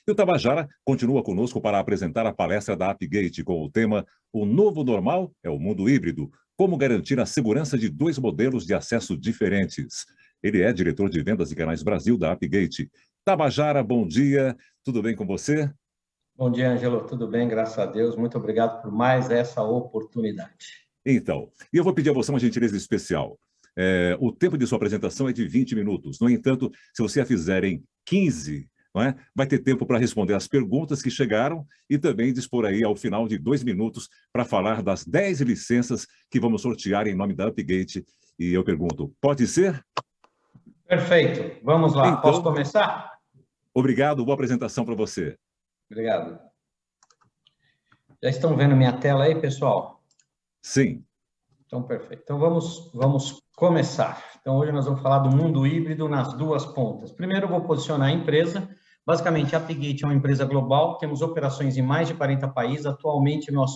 E o Tabajara continua conosco para apresentar a palestra da Apigate com o tema O Novo Normal é o Mundo Híbrido, como garantir a segurança de dois modelos de acesso diferentes. Ele é diretor de vendas e canais Brasil da Apigate. Tabajara, bom dia, tudo bem com você? Bom dia, Ângelo, tudo bem, graças a Deus. Muito obrigado por mais essa oportunidade. Então, e eu vou pedir a você uma gentileza especial. O tempo de sua apresentação é de 20 minutos. No entanto, se você a fizer em 15, não é? Vai ter tempo para responder as perguntas que chegaram e também dispor aí ao final de 2 minutos para falar das 10 licenças que vamos sortear em nome da Apigate. E eu pergunto, pode ser? Perfeito, vamos lá. Então, Posso começar? Obrigado, boa apresentação para você. Obrigado. Já estão vendo minha tela aí, pessoal? Sim. Então, perfeito. Então, vamos começar. Então, hoje nós vamos falar do mundo híbrido nas duas pontas. Primeiro, eu vou posicionar a empresa. Basicamente, a Apigate é uma empresa global, temos operações em mais de 40 países. Atualmente, nós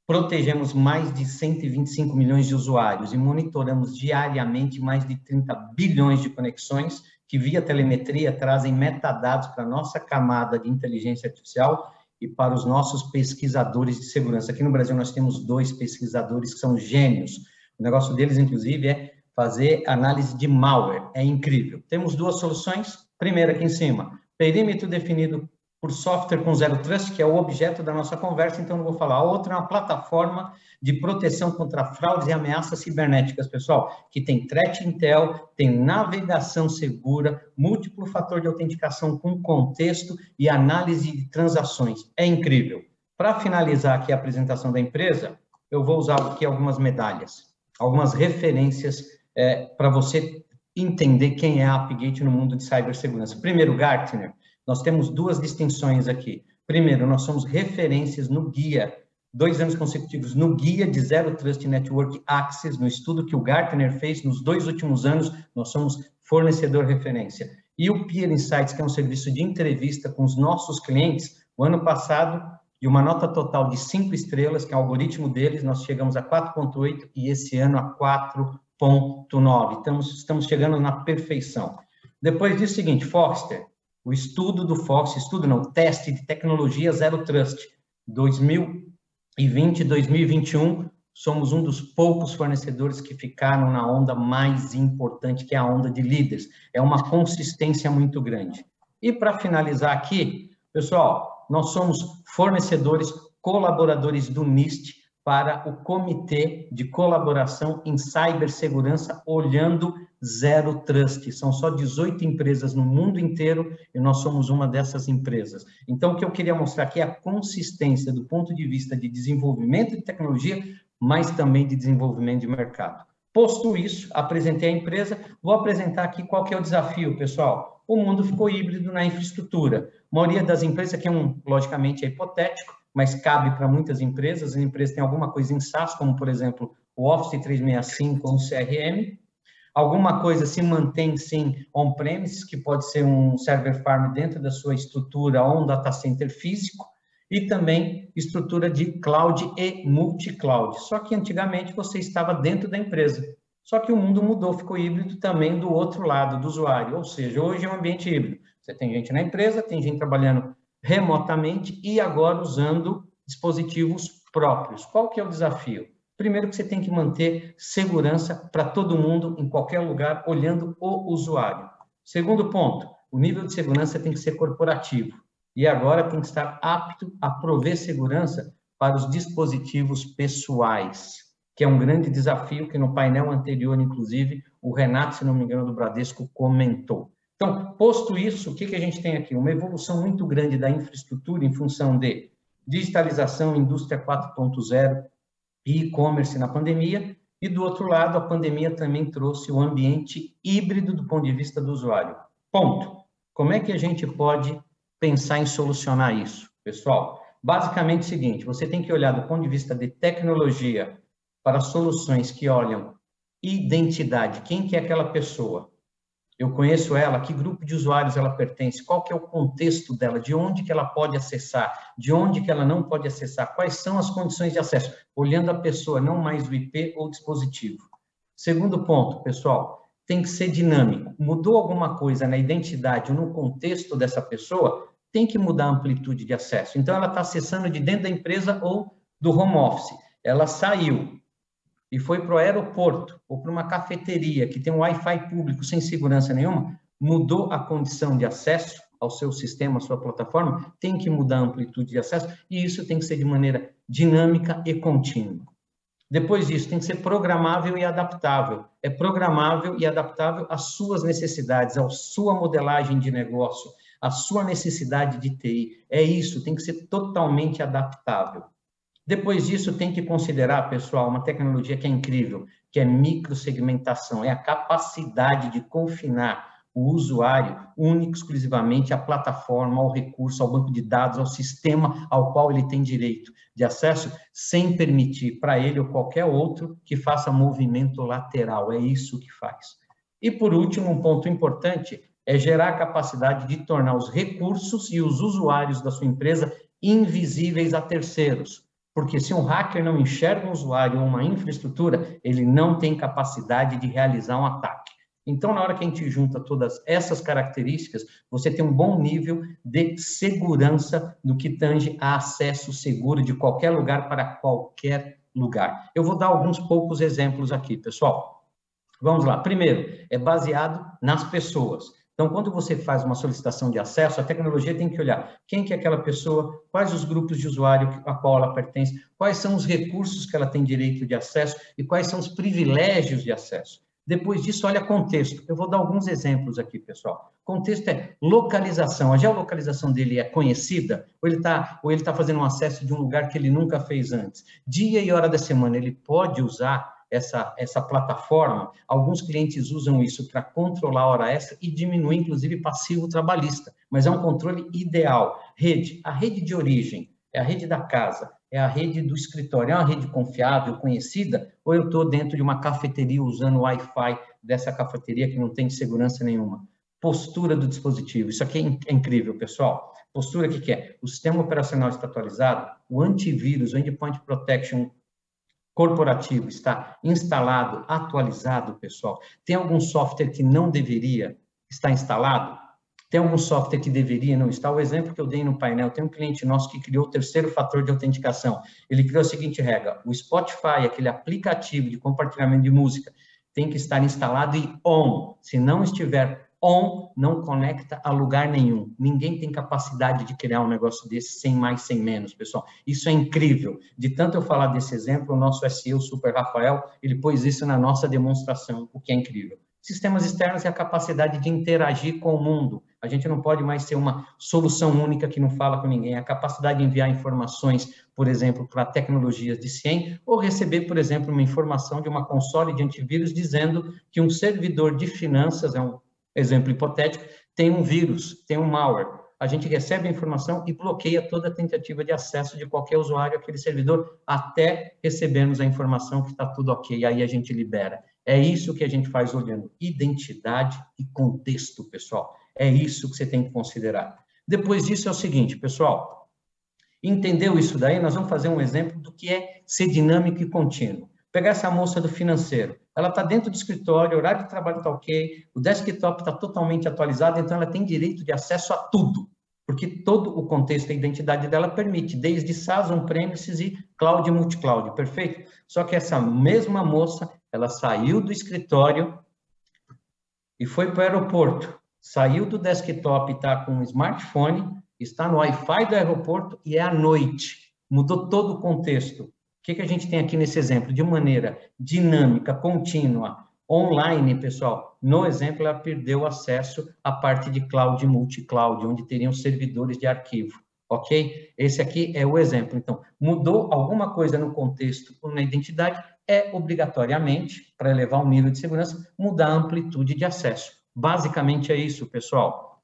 protegemos mais de 125 milhões de usuários e monitoramos diariamente mais de 30 bilhões de conexões que, via telemetria, trazem metadados para a nossa camada de inteligência artificial e para os nossos pesquisadores de segurança. Aqui no Brasil, nós temos 2 pesquisadores que são gênios. O negócio deles, inclusive, é fazer análise de malware. É incrível. Temos 2 soluções. Primeira, aqui em cima, perímetro definido por software com Zero Trust, que é o objeto da nossa conversa, então não vou falar. A outra é uma plataforma de proteção contra fraudes e ameaças cibernéticas, pessoal, que tem Threat Intel, tem navegação segura, múltiplo fator de autenticação com contexto e análise de transações. É incrível. Para finalizar aqui a apresentação da empresa, eu vou usar aqui algumas medalhas, algumas referências para você entender quem é a Apigate no mundo de cibersegurança. Primeiro, Gartner. Nós temos 2 distinções aqui. Primeiro, nós somos referências no guia, 2 anos consecutivos, no guia de Zero Trust Network Access, no estudo que o Gartner fez nos 2 últimos anos, nós somos fornecedor referência. E o Peer Insights, que é um serviço de entrevista com os nossos clientes, o ano passado, de uma nota total de 5 estrelas, que é o algoritmo deles, nós chegamos a 4,8 e esse ano a 4,9. Estamos chegando na perfeição. Depois disso, seguinte, Forrester. O estudo do Forrester, teste de tecnologia Zero Trust, 2020 e 2021, somos um dos poucos fornecedores que ficaram na onda mais importante, que é a onda de líderes. É uma consistência muito grande. E para finalizar aqui, pessoal, nós somos fornecedores, colaboradores do NIST para o Comitê de Colaboração em Cibersegurança, olhando Zero Trust. São só 18 empresas no mundo inteiro e nós somos uma dessas empresas. Então, o que eu queria mostrar aqui é a consistência do ponto de vista de desenvolvimento de tecnologia, mas também de desenvolvimento de mercado. Posto isso, apresentei a empresa, vou apresentar aqui qual que é o desafio, pessoal. O mundo ficou híbrido na infraestrutura. A maioria das empresas, aqui logicamente, é hipotético, mas cabe para muitas empresas. As empresas têm alguma coisa em SaaS, como, por exemplo, o Office 365 ou o CRM. Alguma coisa se mantém, sim, on-premise, que pode ser um server farm dentro da sua estrutura ou um data center físico, e também estrutura de cloud e multi-cloud. Só que antigamente você estava dentro da empresa. Só que o mundo mudou, ficou híbrido também do outro lado, do usuário. Ou seja, hoje é um ambiente híbrido. Você tem gente na empresa, tem gente trabalhando remotamente e agora usando dispositivos próprios. Qual que é o desafio? Primeiro que você tem que manter segurança para todo mundo, em qualquer lugar, olhando o usuário. Segundo ponto, o nível de segurança tem que ser corporativo. E agora tem que estar apto a prover segurança para os dispositivos pessoais, que é um grande desafio que no painel anterior, inclusive, o Renato, se não me engano, do Bradesco, comentou. Então, posto isso, o que a gente tem aqui? Uma evolução muito grande da infraestrutura em função de digitalização, indústria 4.0, e e-commerce na pandemia, e do outro lado, a pandemia também trouxe o ambiente híbrido do ponto de vista do usuário. Ponto. Como é que a gente pode pensar em solucionar isso, pessoal? Basicamente é o seguinte, você tem que olhar do ponto de vista de tecnologia para soluções que olham identidade, quem que é aquela pessoa? Eu conheço ela, que grupo de usuários ela pertence, qual que é o contexto dela, de onde que ela pode acessar, de onde que ela não pode acessar, quais são as condições de acesso, olhando a pessoa, não mais o IP ou dispositivo. Segundo ponto, pessoal, tem que ser dinâmico. Mudou alguma coisa na identidade ou no contexto dessa pessoa, tem que mudar a amplitude de acesso. Então, ela está acessando de dentro da empresa ou do home office. Ela saiu e foi para o aeroporto ou para uma cafeteria que tem um Wi-Fi público sem segurança nenhuma, mudou a condição de acesso ao seu sistema, à sua plataforma, tem que mudar a amplitude de acesso e isso tem que ser de maneira dinâmica e contínua. Depois disso, tem que ser programável e adaptável. É programável e adaptável às suas necessidades, à sua modelagem de negócio, à sua necessidade de TI. É isso, tem que ser totalmente adaptável. Depois disso, tem que considerar, pessoal, uma tecnologia que é incrível, que é microsegmentação, é a capacidade de confinar o usuário único, exclusivamente à plataforma, ao recurso, ao banco de dados, ao sistema ao qual ele tem direito de acesso, sem permitir para ele ou qualquer outro que faça movimento lateral. É isso que faz. E, por último, um ponto importante é gerar a capacidade de tornar os recursos e os usuários da sua empresa invisíveis a terceiros. Porque se um hacker não enxerga um usuário ou uma infraestrutura, ele não tem capacidade de realizar um ataque. Então, na hora que a gente junta todas essas características, você tem um bom nível de segurança no que tange a acesso seguro de qualquer lugar para qualquer lugar. Eu vou dar alguns poucos exemplos aqui, pessoal. Vamos lá. Primeiro, é baseado nas pessoas. Então, quando você faz uma solicitação de acesso, a tecnologia tem que olhar quem que é aquela pessoa, quais os grupos de usuário a qual ela pertence, quais são os recursos que ela tem direito de acesso e quais são os privilégios de acesso. Depois disso, olha contexto. Eu vou dar alguns exemplos aqui, pessoal. Contexto é localização. A geolocalização dele é conhecida ou ele tá fazendo um acesso de um lugar que ele nunca fez antes? Dia e hora da semana, ele pode usar essa plataforma? Alguns clientes usam isso para controlar a hora extra e diminuir, inclusive, passivo trabalhista. Mas é um controle ideal. Rede. A rede de origem é a rede da casa, é a rede do escritório, é uma rede confiável, conhecida, ou eu estou dentro de uma cafeteria usando o Wi-Fi dessa cafeteria que não tem segurança nenhuma? Postura do dispositivo, isso aqui é incrível, pessoal. Postura, o que é? O sistema operacional está atualizado, o antivírus, o Endpoint Protection corporativo está instalado, atualizado, pessoal. Tem algum software que não deveria estar instalado? Tem algum software que deveria não estar? O exemplo que eu dei no painel, tem um cliente nosso que criou o terceiro fator de autenticação. Ele criou a seguinte regra: o Spotify, aquele aplicativo de compartilhamento de música, tem que estar instalado e on. Se não estiver on, não conecta a lugar nenhum. Ninguém tem capacidade de criar um negócio desse sem mais, sem menos, pessoal. Isso é incrível. De tanto eu falar desse exemplo, o nosso SEO, Super Rafael, ele pôs isso na nossa demonstração, o que é incrível. Sistemas externos é a capacidade de interagir com o mundo. A gente não pode mais ser uma solução única que não fala com ninguém. A capacidade de enviar informações, por exemplo, para tecnologias de CIEM, ou receber, por exemplo, uma informação de uma console de antivírus dizendo que um servidor de finanças, é um exemplo hipotético, tem um vírus, tem um malware. A gente recebe a informação e bloqueia toda a tentativa de acesso de qualquer usuário àquele servidor até recebermos a informação que está tudo ok, aí a gente libera. É isso que a gente faz olhando identidade e contexto, pessoal. É isso que você tem que considerar. Depois disso é o seguinte, pessoal, entendeu isso daí? Nós vamos fazer um exemplo do que é ser dinâmico e contínuo. Pegar essa moça do financeiro, ela está dentro do escritório, o horário de trabalho está ok, o desktop está totalmente atualizado, então ela tem direito de acesso a tudo, porque todo o contexto e a identidade dela permite, desde SaaS, on-premises e cloud e multi-cloud, perfeito? Só que essa mesma moça, ela saiu do escritório e foi para o aeroporto, saiu do desktop e está com um smartphone, está no Wi-Fi do aeroporto e é à noite, mudou todo o contexto. O que a gente tem aqui nesse exemplo? De maneira dinâmica, contínua, online, pessoal, no exemplo, ela perdeu acesso à parte de cloud e multi-cloud, onde teriam servidores de arquivo, ok? Esse aqui é o exemplo. Então, mudou alguma coisa no contexto ou na identidade, é obrigatoriamente, para elevar o nível de segurança, mudar a amplitude de acesso. Basicamente é isso, pessoal.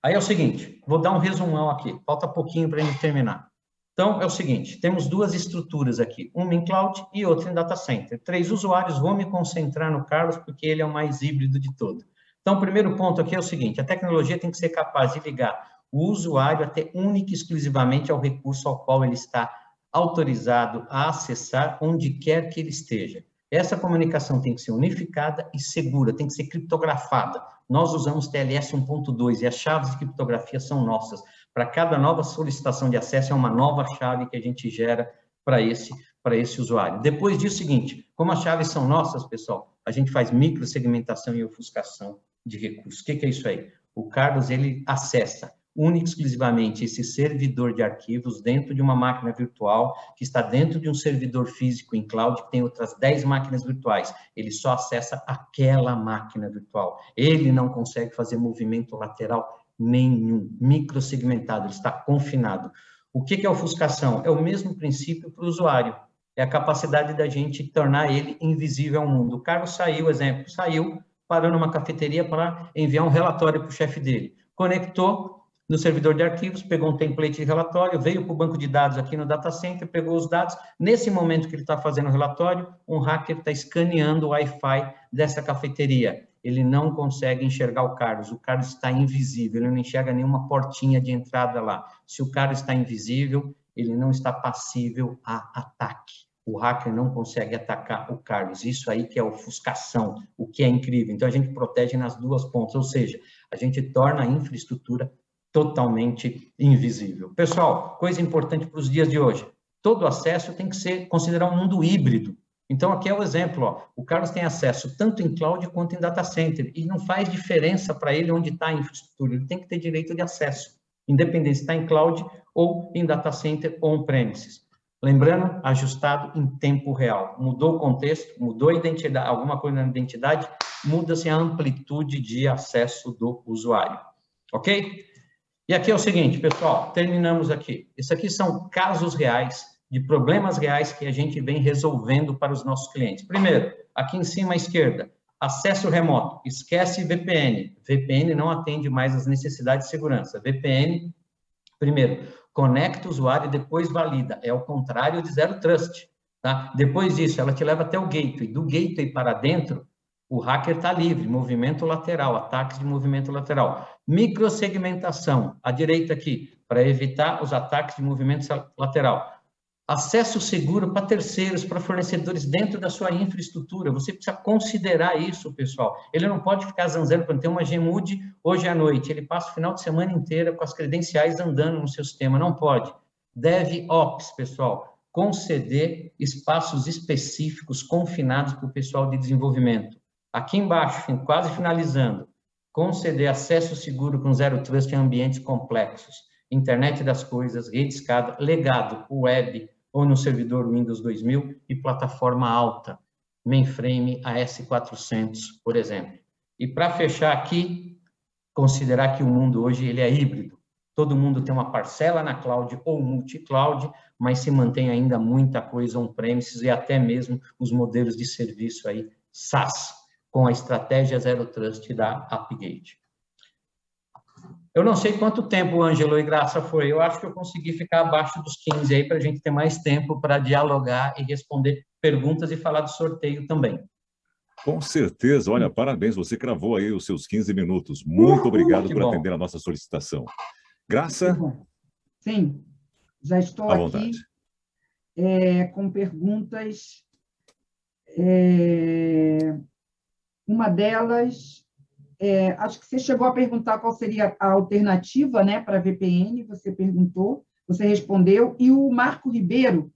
Aí é o seguinte, vou dar um resumão aqui, falta pouquinho para a gente terminar. Então, é o seguinte, temos duas estruturas aqui, uma em cloud e outra em data center. 3 usuários, vou me concentrar no Carlos, porque ele é o mais híbrido de todo. Então, o primeiro ponto aqui é o seguinte, a tecnologia tem que ser capaz de ligar o usuário até única e exclusivamente ao recurso ao qual ele está autorizado a acessar, onde quer que ele esteja. Essa comunicação tem que ser unificada e segura, tem que ser criptografada. Nós usamos TLS 1.2 e as chaves de criptografia são nossas. Para cada nova solicitação de acesso, é uma nova chave que a gente gera para esse usuário. Depois disso, seguinte, como as chaves são nossas, pessoal, a gente faz microsegmentação e ofuscação de recursos. O que é isso aí? O Carlos, ele acessa única e exclusivamente esse servidor de arquivos dentro de uma máquina virtual que está dentro de um servidor físico em cloud que tem outras 10 máquinas virtuais. Ele só acessa aquela máquina virtual. Ele não consegue fazer movimento lateral nenhum, microsegmentado, ele está confinado. O que é ofuscação? É o mesmo princípio para o usuário. É a capacidade da gente tornar ele invisível ao mundo. O Carlos saiu, exemplo, saiu, parou numa cafeteria para enviar um relatório para o chefe dele. Conectou no servidor de arquivos, pegou um template de relatório, veio para o banco de dados aqui no data center, pegou os dados. Nesse momento que ele está fazendo o relatório, um hacker está escaneando o Wi-Fi dessa cafeteria. Ele não consegue enxergar o Carlos está invisível, ele não enxerga nenhuma portinha de entrada lá. Se o Carlos está invisível, ele não está passível a ataque. O hacker não consegue atacar o Carlos. Isso aí que é ofuscação, o que é incrível. Então, a gente protege nas duas pontas, ou seja, a gente torna a infraestrutura totalmente invisível. Pessoal, coisa importante para os dias de hoje. Todo acesso tem que ser considerar um mundo híbrido. Então, aqui é o exemplo, ó. O Carlos tem acesso tanto em cloud quanto em data center, e não faz diferença para ele onde está a infraestrutura, ele tem que ter direito de acesso, independente se está em cloud ou em data center on-premises. Lembrando, ajustado em tempo real. Mudou o contexto, mudou a identidade, alguma coisa na identidade, muda-se a amplitude de acesso do usuário. Ok? E aqui é o seguinte, pessoal, terminamos aqui. Isso aqui são casos reais, de problemas reais que a gente vem resolvendo para os nossos clientes. Primeiro, aqui em cima à esquerda, acesso remoto, esquece VPN. VPN não atende mais às necessidades de segurança. VPN, primeiro, conecta o usuário e depois valida. É o contrário de Zero Trust. Tá? Depois disso, ela te leva até o gateway. Do gateway para dentro, o hacker está livre, movimento lateral, ataques de movimento lateral. Microsegmentação, à direita aqui, para evitar os ataques de movimento lateral. Acesso seguro para terceiros, para fornecedores dentro da sua infraestrutura. Você precisa considerar isso, pessoal. Ele não pode ficar zanzando quando tem uma Gmood hoje à noite. Ele passa o final de semana inteiro com as credenciais andando no seu sistema. Não pode. DevOps, pessoal, conceder espaços específicos confinados para o pessoal de desenvolvimento. Aqui embaixo, quase finalizando, conceder acesso seguro com Zero Trust em ambientes complexos, internet das coisas, rede escada, legado, web, ou no servidor Windows 2000 e plataforma alta, mainframe AS400, por exemplo. E para fechar aqui, considerar que o mundo hoje ele é híbrido. Todo mundo tem uma parcela na cloud ou multi-cloud, mas se mantém ainda muita coisa on-premises e até mesmo os modelos de serviço aí SaaS, com a estratégia Zero Trust da Appgate. Eu não sei quanto tempo, Ângelo e Graça, foi. Eu acho que eu consegui ficar abaixo dos 15 aí para a gente ter mais tempo para dialogar e responder perguntas e falar do sorteio também. Com certeza. Olha, parabéns. Você cravou aí os seus 15 minutos. Muito obrigado por atender a nossa solicitação. Graça? Sim, já estou à aqui vontade. Com perguntas. Uma delas, acho que você chegou a perguntar qual seria a alternativa, né, para a VPN, você perguntou, você respondeu, e o Marco Ribeiro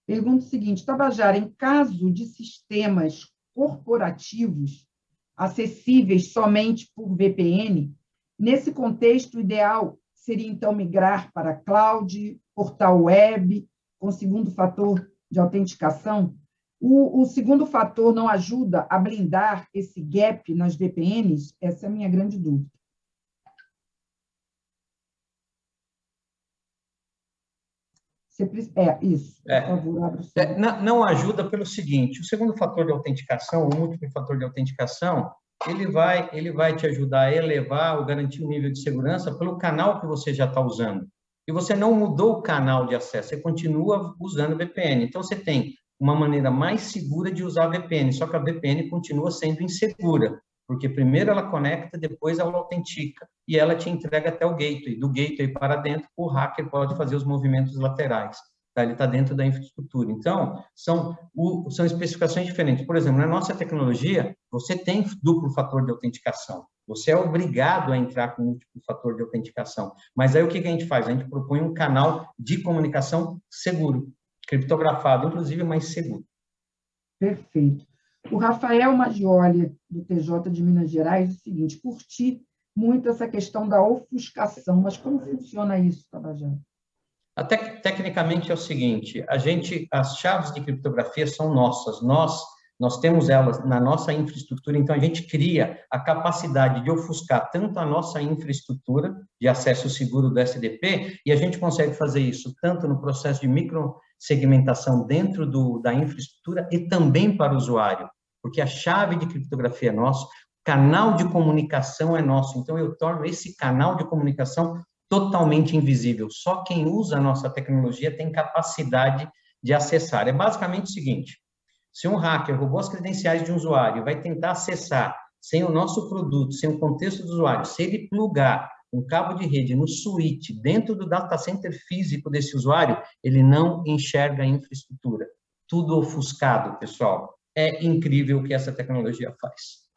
pergunta o seguinte: Tabajara, em caso de sistemas corporativos acessíveis somente por VPN, nesse contexto, o ideal seria, então, migrar para cloud, portal web, com segundo fator de autenticação? O segundo fator não ajuda a blindar esse gap nas VPNs? Essa é a minha grande dúvida. Isso. Por favor, abra o seu. Não ajuda pelo seguinte: o segundo fator de autenticação, o múltiplo fator de autenticação, ele vai te ajudar a elevar ou garantir o nível de segurança pelo canal que você já está usando. E você não mudou o canal de acesso, você continua usando VPN. Então, você tem uma maneira mais segura de usar a VPN, só que a VPN continua sendo insegura, porque primeiro ela conecta, depois ela autentica, e ela te entrega até o gateway. Do gateway para dentro, o hacker pode fazer os movimentos laterais. tá? Ele está dentro da infraestrutura. Então, são especificações diferentes. Por exemplo, na nossa tecnologia, você tem duplo fator de autenticação. Você é obrigado a entrar com múltiplo fator de autenticação. Mas aí o que a gente faz? A gente propõe um canal de comunicação seguro, criptografado, inclusive, mais seguro. Perfeito. O Rafael Maggioli, do TJ de Minas Gerais, diz o seguinte: curti muito essa questão da ofuscação, mas como funciona isso, Tabajara? Até tecnicamente é o seguinte: as chaves de criptografia são nossas, nós temos elas na nossa infraestrutura, então a gente cria a capacidade de ofuscar tanto a nossa infraestrutura de acesso seguro do SDP, e a gente consegue fazer isso tanto no processo de microsegmentação dentro da infraestrutura e também para o usuário, porque a chave de criptografia é nossa, o canal de comunicação é nosso, então eu torno esse canal de comunicação totalmente invisível. Só quem usa a nossa tecnologia tem capacidade de acessar. É basicamente o seguinte: se um hacker roubou as credenciais de um usuário e vai tentar acessar sem o nosso produto, sem o contexto do usuário, se ele plugar um cabo de rede no switch dentro do data center físico desse usuário, ele não enxerga a infraestrutura. Tudo ofuscado, pessoal. É incrível o que essa tecnologia faz.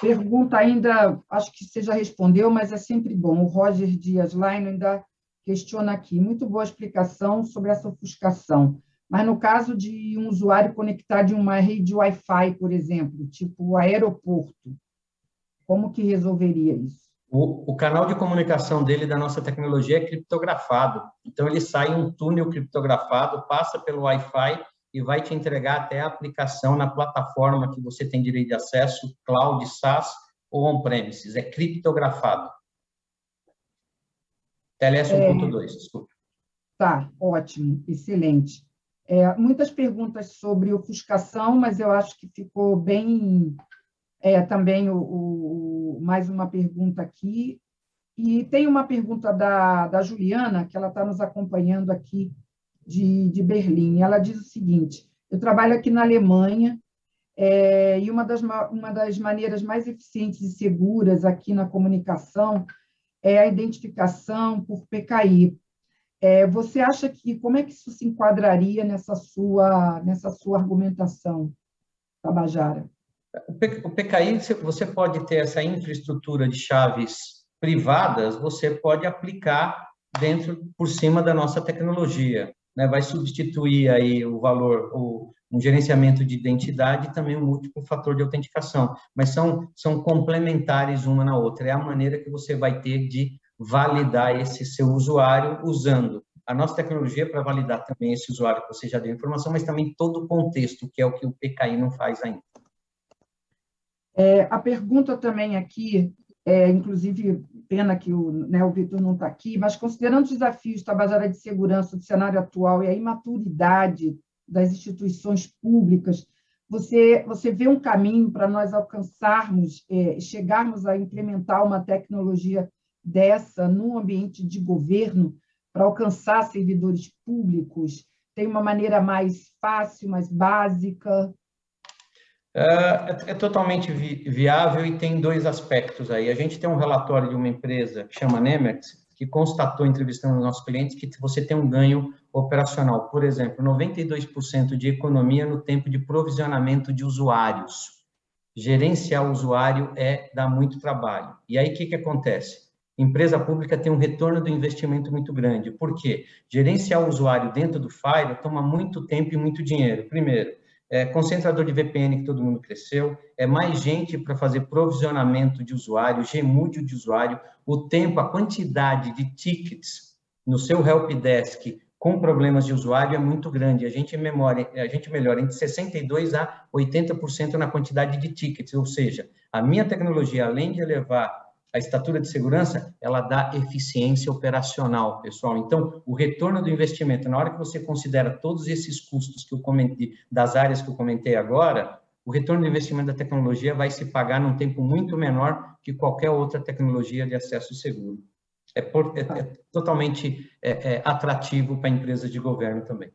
Pergunta ainda, acho que você já respondeu, mas é sempre bom. O Roger Dias Laino ainda questiona aqui. Muito boa explicação sobre essa ofuscação. Mas no caso de um usuário conectar de uma rede Wi-Fi, por exemplo, tipo aeroporto, como que resolveria isso? O canal de comunicação dele, da nossa tecnologia, é criptografado. Então, ele sai um túnel criptografado, passa pelo Wi-Fi e vai te entregar até a aplicação na plataforma que você tem direito de acesso, cloud, SaaS ou on-premises. É criptografado. TLS 1.2, desculpa. Tá, ótimo, excelente. Muitas perguntas sobre ofuscação, mas eu acho que ficou bem... também mais uma pergunta aqui. E tem uma pergunta da Juliana, que ela está nos acompanhando aqui de Berlim. Ela diz o seguinte: eu trabalho aqui na Alemanha, e uma das maneiras mais eficientes e seguras aqui na comunicação é a identificação por PKI. Você acha como é que isso se enquadraria nessa sua argumentação, Tabajara? O PKI, você pode ter essa infraestrutura de chaves privadas, você pode aplicar por cima da nossa tecnologia, né? Vai substituir aí o valor, um gerenciamento de identidade e também um múltiplo fator de autenticação, mas são complementares uma na outra. É a maneira que você vai ter de validar esse seu usuário usando a nossa tecnologia para validar também esse usuário que você já deu informação, mas também todo o contexto, que é o que o PKI não faz ainda. A pergunta também aqui, inclusive, pena que o Vitor não está aqui, mas considerando os desafios, Tabajara, de segurança do cenário atual e a imaturidade das instituições públicas, você vê um caminho para nós alcançarmos, chegarmos a implementar uma tecnologia dessa no ambiente de governo para alcançar servidores públicos? Tem uma maneira mais fácil, mais básica? É totalmente viável e tem dois aspectos aí. A gente tem um relatório de uma empresa que chama Nemertz, que constatou, entrevistando os nossos clientes, que você tem um ganho operacional. Por exemplo, 92% de economia no tempo de provisionamento de usuários. Gerenciar o usuário dá muito trabalho. E aí, o que acontece? Empresa pública tem um retorno do investimento muito grande. Por quê? Gerenciar o usuário dentro do Firewall toma muito tempo e muito dinheiro. Primeiro, concentrador de VPN que todo mundo cresceu, mais gente para fazer provisionamento de usuário, Gmúdio de usuário, o tempo, a quantidade de tickets no seu helpdesk com problemas de usuário é muito grande. A gente melhora entre 62% a 80% na quantidade de tickets, ou seja, a minha tecnologia, além de elevar a estatura de segurança, ela dá eficiência operacional, pessoal. Então, o retorno do investimento, na hora que você considera todos esses custos que eu comentei, das áreas que eu comentei agora, o retorno do investimento da tecnologia vai se pagar num tempo muito menor que qualquer outra tecnologia de acesso seguro. É totalmente atrativo para empresas de governo também.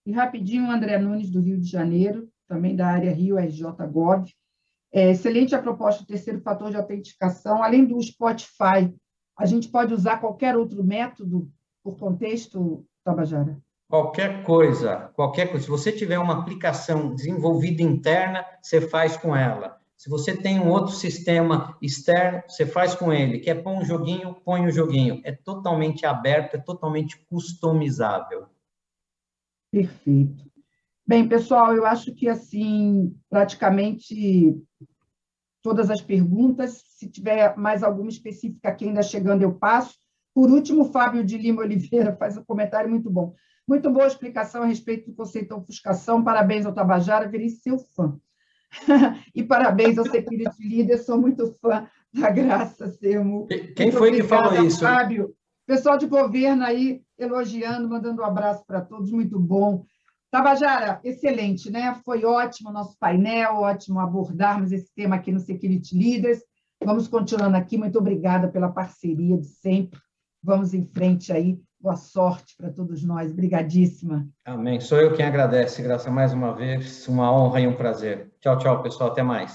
E rapidinho, André Nunes, do Rio de Janeiro, também da área Rio RJ Gov. Excelente a proposta do terceiro fator de autenticação. Além do Spotify, a gente pode usar qualquer outro método por contexto, Tabajara? Qualquer coisa. Se você tiver uma aplicação desenvolvida interna, você faz com ela. Se você tem um outro sistema externo, você faz com ele. Quer pôr um joguinho, põe um joguinho. É totalmente aberto, é totalmente customizável. Perfeito. Bem, pessoal, eu acho que, assim, praticamente todas as perguntas. Se tiver mais alguma específica aqui ainda chegando, eu passo. Por último, o Fábio de Lima Oliveira faz um comentário muito bom. Muito boa explicação a respeito do conceito de ofuscação. Parabéns ao Tabajara, virei seu fã. E parabéns ao Security Leader, sou muito fã da Graça Sermo. Quem foi que falou isso? Fábio. Pessoal de governo aí elogiando, mandando um abraço para todos, muito bom. Tabajara, excelente, né? Foi ótimo o nosso painel, ótimo abordarmos esse tema aqui no Security Leaders. Vamos continuando aqui, muito obrigada pela parceria de sempre. Vamos em frente aí, boa sorte para todos nós, obrigadíssima. Amém, sou eu quem agradece, Graça, mais uma vez, uma honra e um prazer. Tchau, tchau, pessoal, até mais.